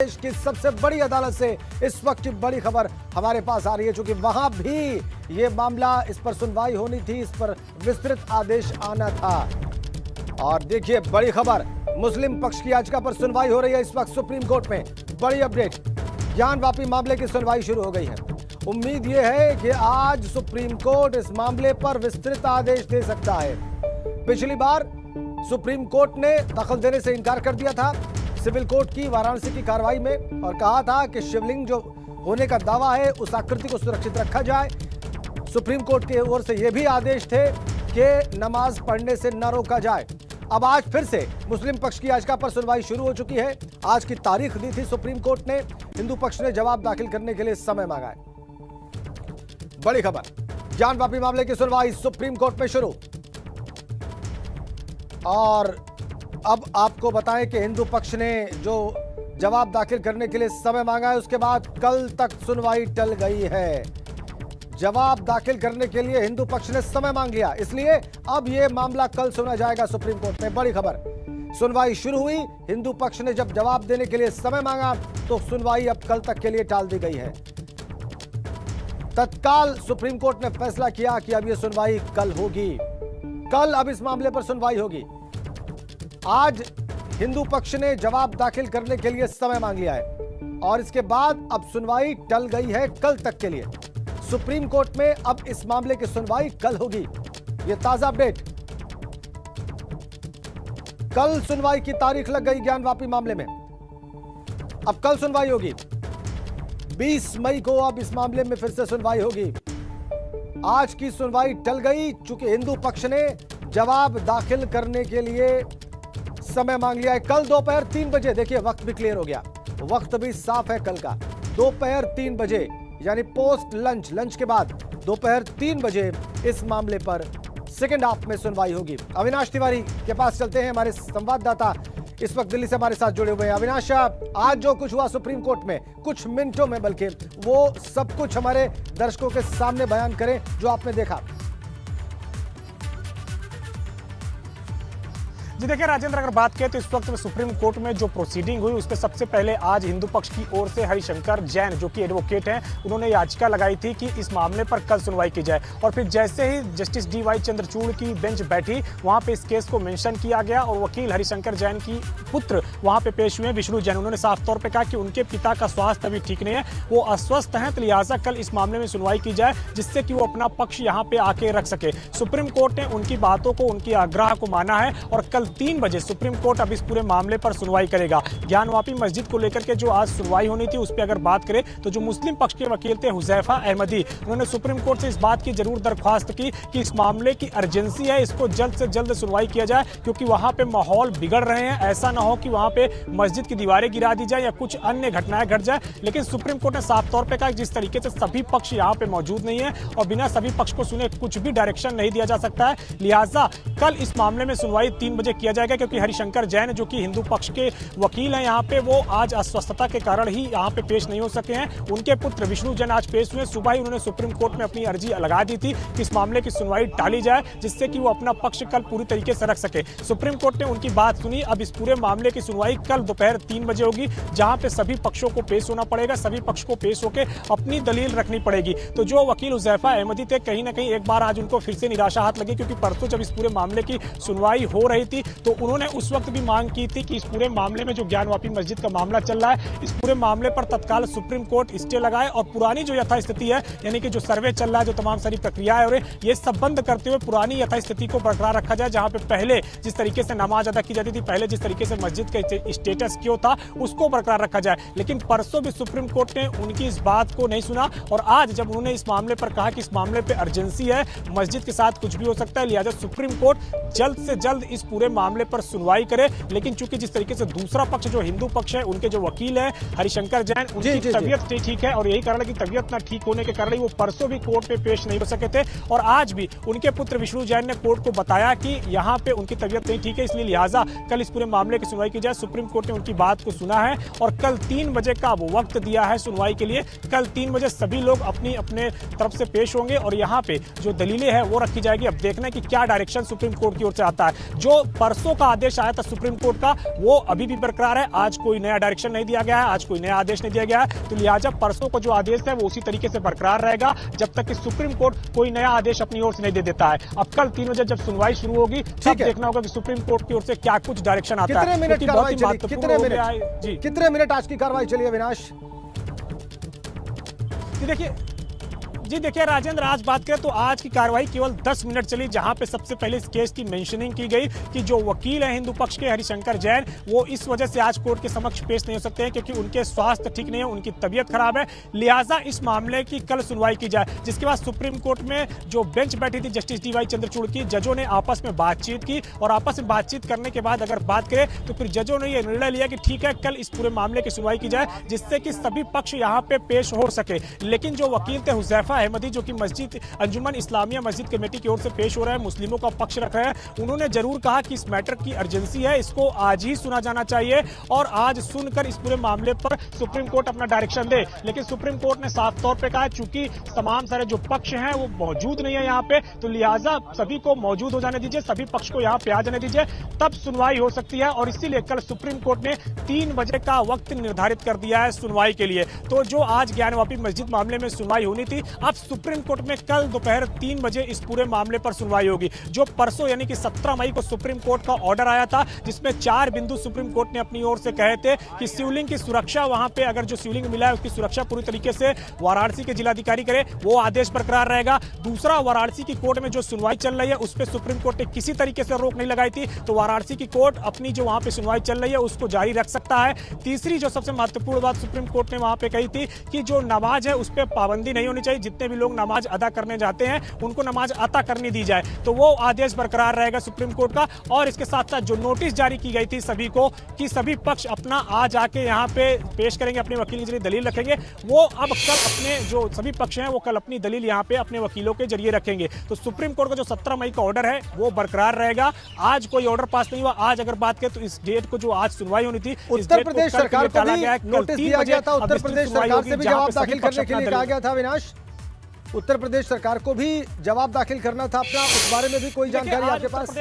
देश की सबसे बड़ी अदालत से इस वक्त की बड़ी खबर हमारे पास आ रही है, क्योंकि वहां भी ये मामला, इस पर सुनवाई होनी थी, इस पर विस्तृत आदेश आना था। और देखिए बड़ी खबर, मुस्लिम पक्ष की याचिका पर सुनवाई हो रही है इस वक्त सुप्रीम कोर्ट में। बड़ी अपडेट, ज्ञानवापी मामले की सुनवाई शुरू हो गई है। उम्मीद यह है कि आज सुप्रीम कोर्ट इस मामले पर विस्तृत आदेश दे सकता है। पिछली बार सुप्रीम कोर्ट ने दखल देने से इनकार कर दिया था सिविल कोर्ट की वाराणसी की कार्रवाई में, और कहा था कि शिवलिंग जो होने का दावा है उस आकृति को सुरक्षित रखा जाए। सुप्रीम कोर्ट की ओर से यह भी आदेश थे कि नमाज पढ़ने से न रोका जाए। अब आज फिर से मुस्लिम पक्ष की याचिका पर सुनवाई शुरू हो चुकी है। आज की तारीख दी थी सुप्रीम कोर्ट ने। हिंदू पक्ष ने जवाब दाखिल करने के लिए समय मांगा है। बड़ी खबर, ज्ञानवापी मामले की सुनवाई सुप्रीम कोर्ट में शुरू। और अब आपको बताएं कि हिंदू पक्ष ने जो जवाब दाखिल करने के लिए समय मांगा है, उसके बाद कल तक सुनवाई टल गई है। जवाब दाखिल करने के लिए हिंदू पक्ष ने समय मांग लिया, इसलिए अब यह मामला कल सुना जाएगा सुप्रीम कोर्ट में। बड़ी खबर, सुनवाई शुरू हुई। हिंदू पक्ष ने जब जवाब देने के लिए समय मांगा तो सुनवाई अब कल तक के लिए टाल दी गई है। तत्काल सुप्रीम कोर्ट ने फैसला किया कि अब यह सुनवाई कल होगी। कल अब इस मामले पर सुनवाई होगी। आज हिंदू पक्ष ने जवाब दाखिल करने के लिए समय मांग लिया है और इसके बाद अब सुनवाई टल गई है कल तक के लिए। सुप्रीम कोर्ट में अब इस मामले की सुनवाई कल होगी। यह ताजा अपडेट, कल सुनवाई की तारीख लग गई ज्ञानवापी मामले में। अब कल सुनवाई होगी 20 मई को। अब इस मामले में फिर से सुनवाई होगी। आज की सुनवाई टल गई चूंकि हिंदू पक्ष ने जवाब दाखिल करने के लिए समय मांग लिया है। कल दोपहर 3 बजे, देखिए वक्त भी क्लियर हो गया, वक्त भी साफ है कल का। दोपहर 3 बजे यानी पोस्ट लंच के बाद दोपहर 3 बजे इस मामले पर सेकेंड हाफ में सुनवाई होगी। अविनाश तिवारी के पास चलते हैं, हमारे संवाददाता इस वक्त दिल्ली से हमारे साथ जुड़े हुए हैं। अविनाश, आज जो कुछ हुआ सुप्रीम कोर्ट में कुछ मिनटों में, बल्कि वो सब कुछ हमारे दर्शकों के सामने बयान करें जो आपने देखा। जी देखिए राजेंद्र, अगर बात करें तो इस वक्त में सुप्रीम कोर्ट में जो प्रोसीडिंग हुई उसमें सबसे पहले आज हिंदू पक्ष की ओर से हरिशंकर जैन, जो कि एडवोकेट हैं, उन्होंने याचिका लगाई थी कि इस मामले पर कल सुनवाई की जाए। और फिर जैसे ही जस्टिस DY चंद्रचूड़ की बेंच बैठी, वहां पे इस केस को मेंशन किया गया और वकील हरिशंकर जैन की पुत्र वहां पे पेश हुए विष्णु जैन। उन्होंने साफ तौर पर कहा कि उनके पिता का स्वास्थ्य अभी ठीक नहीं है, वो अस्वस्थ हैं, तो लिहाजा कल इस मामले में सुनवाई की जाए जिससे कि वो अपना पक्ष यहाँ पे आके रख सके। सुप्रीम कोर्ट ने उनकी बातों को, उनकी आग्रह को माना है और कल 3 बजे सुप्रीम कोर्ट अब इस पूरे मामले पर सुनवाई करेगा। ज्ञानवापी मस्जिद को लेकर के जो आज सुनवाई होनी थी उस पर अगर बात करें तो जो मुस्लिम पक्ष के वकील थे हुजैफा अहमदी, उन्होंने सुप्रीम कोर्ट से इस बात की जरूर दरख्वास्त की कि इस मामले की अर्जेंसी है, इसको जल्द से जल्द सुनवाई किया जाए, क्योंकि वहां पे माहौल बिगड़ रहे हैं। ऐसा ना हो कि वहां पे मस्जिद की दीवारें गिरा दी जाए या कुछ अन्य घटनाएं घट जाए। लेकिन सुप्रीम कोर्ट ने साफ तौर पर कहा जिस तरीके से सभी पक्ष यहाँ पे मौजूद नहीं है और बिना सभी पक्ष को सुने कुछ भी डायरेक्शन नहीं दिया जा सकता है, लिहाजा कल इस मामले में सुनवाई 3 बजे किया जाएगा। क्योंकि हरिशंकर जैन जो कि हिंदू पक्ष के वकील हैं यहाँ पे, वो आज अस्वस्थता के कारण ही यहाँ पे पेश नहीं हो सके हैं। उनके पुत्र विष्णु जैन आज पेश हुए। सुबह ही उन्होंने सुप्रीम कोर्ट में अपनी अर्जी लगा दी थी कि इस मामले की सुनवाई टाली जाए जिससे कि वो अपना पक्ष कल पूरी तरीके से रख सके। सुप्रीम कोर्ट ने उनकी बात सुनी। अब इस पूरे मामले की सुनवाई कल दोपहर 3 बजे होगी, जहां पे सभी पक्षों को पेश होना पड़ेगा, सभी पक्ष को पेश होकर अपनी दलील रखनी पड़ेगी। तो जो वकील हुजैफा अहमदी थे, कहीं ना कहीं एक बार आज उनको फिर से निराशा हाथ लगी, क्योंकि परसों जब इस पूरे मामले की सुनवाई हो रही थी तो उन्होंने उस वक्त भी मांग की थी कि इस पूरे मामले में जो ज्ञानवापी मस्जिद का मामला चल रहा है, इस पूरे मामले पर तत्काल सुप्रीम कोर्ट स्टे लगाए और पुरानी जो यथास्थिति है, यानी कि जो सर्वे चल रहा है, जो तमाम सारी प्रक्रियाएं हो रही है, ये सब बंद करते हुए पुरानी यथास्थिति को बरकरार रखा जाए। जहां पे पहले जिस तरीके से नमाज अदा की जाती थी, पहले जिस तरीके से मस्जिद का स्टेटस क्यों था, उसको बरकरार रखा जाए। लेकिन परसों भी सुप्रीम कोर्ट ने उनकी इस बात को नहीं सुना और आज जब उन्होंने इस मामले पर कहा कि इस मामले पर अर्जेंसी है, मस्जिद के साथ कुछ भी हो सकता है, लिहाजा सुप्रीम कोर्ट जल्द से जल्द इस पूरे मामले पर सुनवाई करे। लेकिन चूंकि जिस तरीके से दूसरा पक्ष जो हिंदू पक्ष है, उनके जो वकील है हरिशंकर जैन, उनकी तबीयत ठीक है और यही कारण है कि तबीयत ना ठीक होने के कारण ही वो परसों भी कोर्ट में पेश नहीं हो सके थे। और आज भी उनके पुत्र विष्णु जैन ने कोर्ट को बताया कि यहाँ पे उनकी तबीयत नहीं ठीक है, इसलिए लिहाजा कल इस पूरे मामले की सुनवाई की जाए। सुप्रीम कोर्ट ने उनकी बात को सुना है और कल 3 बजे का वो वक्त दिया है सुनवाई के लिए। कल 3 बजे सभी लोग अपनी अपने तरफ से पेश होंगे और यहाँ पे जो दलीलें हैं वो रखी जाएगी। अब देखना है कि क्या डायरेक्शन सुप्रीम कोर्ट की ओर से आता है। जो परसों का आदेश आया था सुप्रीम कोर्ट का, वो अभी भी बरकरार है। आज कोई नया डायरेक्शन नहीं दिया गया है, आज कोई नया आदेश नहीं दिया गया है, तो लिहाजा परसों का जो आदेश है वो उसी तरीके से बरकरार रहेगा जब तक कि सुप्रीम कोर्ट कोई नया आदेश अपनी ओर से नहीं दे देता है। अब कल 3 बजे जब सुनवाई शुरू होगी तब देखना होगा कि सुप्रीम कोर्ट की ओर से क्या कुछ डायरेक्शन आता है। कितने मिनट कार्रवाई चली? कितने मिनट आज की कार्रवाई चली अविनाश? जी देखिए राजेंद्र, आज बात करें तो आज की कार्रवाई केवल 10 मिनट चली, जहां पे सबसे पहले इस केस की मेंशनिंग की गई कि जो वकील हैं हिंदू पक्ष के हरिशंकर जैन, वो इस वजह से आज कोर्ट के समक्ष पेश नहीं हो सकते हैं क्योंकि उनके स्वास्थ्य ठीक नहीं है, उनकी तबीयत खराब है, लिहाजा इस मामले की कल सुनवाई की जाए। जिसके बाद सुप्रीम कोर्ट में जो बेंच बैठी थी जस्टिस डी वाई चंद्रचूड़ की, जजों ने आपस में बातचीत की और आपस में बातचीत करने के बाद अगर बात करें तो फिर जजों ने यह निर्णय लिया कि ठीक है, कल इस पूरे मामले की सुनवाई की जाए जिससे कि सभी पक्ष यहाँ पे पेश हो सके। लेकिन जो वकील थे हुजैफा अहमदी, जो कि अंजुमन इस्लामिया मस्जिद कमेटी की ओर से पेश हो रहा है, मुस्लिमों का पक्ष रख रहे हैं, उन्होंने जरूर कहा कि इस मैटर की अर्जेंसी है, इसको आज ही सुना जाना चाहिए और आज सुनकर इस पूरे मामले पर सुप्रीम कोर्ट अपना डायरेक्शन दे। लेकिन सुप्रीम कोर्ट ने साफ तौर पे कहा है चूंकि तमाम सारे जो पक्ष हैं वो मौजूद नहीं है यहाँ पे, तो लिहाजा सभी को मौजूद हो जाने दीजिए, सभी पक्ष को यहाँ पे आ जाने दीजिए, तब सुनवाई हो सकती है। और इसीलिए कल सुप्रीम कोर्ट ने 3 बजे का वक्त निर्धारित कर दिया है सुनवाई के लिए। तो जो आज ज्ञानवापी मस्जिद मामले में सुनवाई होनी थी, अब सुप्रीम कोर्ट में कल दोपहर 3 बजे इस पूरे मामले पर सुनवाई होगी। जो परसों यानी कि 17 मई को सुप्रीम कोर्ट का ऑर्डर आया था जिसमें 4 बिंदु सुप्रीम कोर्ट ने अपनी ओर से कहे थे कि शिवलिंग की सुरक्षा, वहां पे अगर जो शिवलिंग मिला है उसकी सुरक्षा पूरी तरीके से वाराणसी के जिलाधिकारी करे, वो आदेश बरकरार रहेगा। दूसरा, वाराणसी की कोर्ट में जो सुनवाई चल रही है उस पर सुप्रीम कोर्ट ने किसी तरीके से रोक नहीं लगाई थी, तो वाराणसी की कोर्ट अपनी जो वहां पे सुनवाई चल रही है उसको जारी रख सकता है। तीसरी जो सबसे महत्वपूर्ण बात सुप्रीम कोर्ट ने वहां पे कही थी कि जो नमाज है उस पर पाबंदी नहीं होनी चाहिए, जितने भी लोग नमाज अदा करने जाते हैं उनको नमाज अता करनी दी जाए, तो वो आदेश बरकरार रहेगा सुप्रीम कोर्ट का। और इसके साथ साथ जो नोटिस जारी की गई थी सभी को कि सभी पक्ष अपना आज आके यहाँ पे पेश करेंगे, अपने वकील के जरिए दलील रखेंगे, वो अब कल अपने जो सभी पक्ष हैं वो कल अपनी दलील यहाँ पे अपने वकीलों के जरिए रखेंगे। तो सुप्रीम कोर्ट का जो 17 मई का ऑर्डर है वो बरकरार रहेगा। आज कोई ऑर्डर पास नहीं हुआ। आज अगर बात करें तो इस डेट को जो आज सुनवाई होनी थी, उत्तर प्रदेश सरकार को भी नोटिस दिया गया था, उत्तर प्रदेश सरकार से भी जवाब दाखिल करने के लिए कहा गया था अविनाश। उत्तर प्रदेश सरकार को भी जवाब दाखिल करना था अपना, उस बारे में भी कोई जानकारी आपके पास?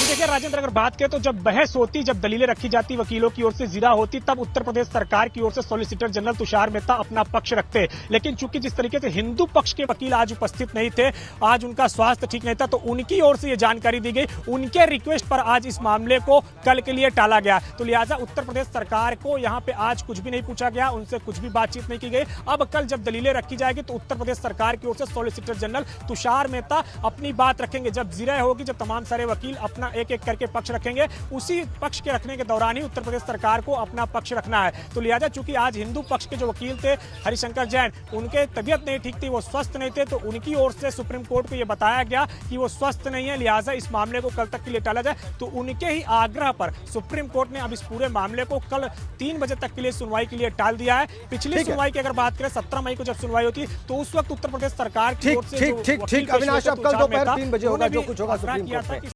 देखिए राजेंद्र, अगर बात करें तो जब बहस होती, जब दलीलें रखी जाती, वकीलों की ओर से जिरा होती, तब उत्तर प्रदेश सरकार की ओर से सॉलिसिटर जनरल तुषार मेहता अपना पक्ष रखते। लेकिन चूंकि जिस तरीके से हिंदू पक्ष के वकील आज उपस्थित नहीं थे, आज उनका स्वास्थ्य ठीक नहीं था, तो उनकी ओर से यह जानकारी दी गई, उनके रिक्वेस्ट पर आज इस मामले को कल के लिए टाला गया। तो लिहाजा उत्तर प्रदेश सरकार को यहाँ पे आज कुछ भी नहीं पूछा गया, उनसे कुछ भी बातचीत नहीं की गई। अब कल जब दलीलें रखी जाएगी तो उत्तर प्रदेश सरकार की ओर से सॉलिसिटर जनरल तुषार मेहता अपनी बात रखेंगे। जब जिरा होगी, जब तमाम सारे वकील अपना एक एक करके पक्ष रखेंगे, उसी पक्ष के रखने के दौरान ही उत्तर प्रदेश सरकार को अपना पक्ष रखना है। तो लिहाजा चूंकि आज हिंदू पक्ष के जो वकील थे हरिशंकर जैन, उनके तबीयत नहीं ठीक थी, वो स्वस्थ नहीं थे, तो उनकी ओर से सुप्रीम कोर्ट को यह बताया गया कि वो स्वस्थ नहीं है, लिहाजा इस मामले को कल तक के लिए टाला जाए। तो उनके ही आग्रह पर सुप्रीम कोर्ट ने अब इस पूरे मामले को कल 3 बजे तक के लिए सुनवाई के लिए टाल दिया है। पिछली सुनवाई की अगर बात करें 17 मई को जब सुनवाई होती तो उस वक्त उत्तर प्रदेश सरकार की ओर से ठीक अविनाश, अब कल दोपहर 3 बजे होगा जो कुछ होगा सुप्रीम कोर्ट में।